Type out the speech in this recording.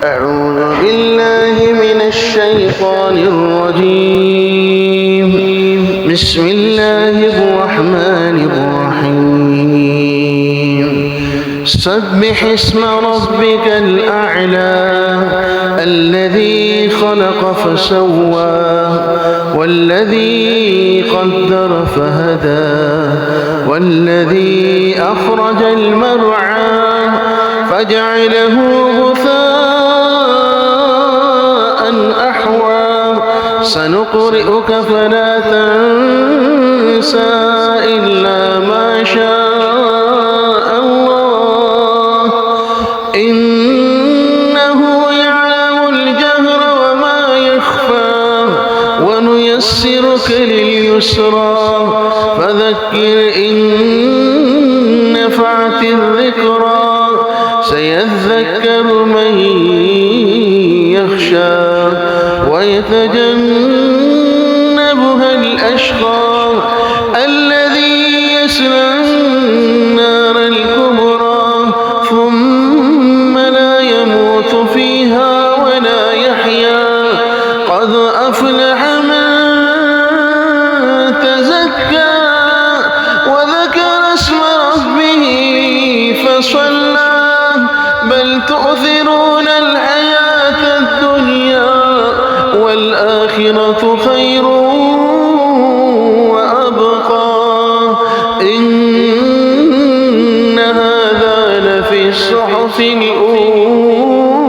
أعوذ بالله من الشيطان الرجيم. بسم الله الرحمن الرحيم. سبح اسم ربك الأعلى الذي خلق فسوى والذي قدر فهدى والذي أخرج المرعى فجعله غثاء أحوى سنقرئك فلا تنسى إلا ما شاء الله إنه يعلم الجهر وما يخفى ونيسرك لليسرى فذكر إن نفعت الذكرى سيذكر من يخشى ويتجنبها الأشقى الذي يصلى النار الكبرى ثم لا يموت فيها ولا يحيا قد أفلح من تزكى وذكر اسم ربه فصلى بل تؤثرون الحياة الدنيا والآخرة خير وأبقى إن هذا لفي الصحف الأولى.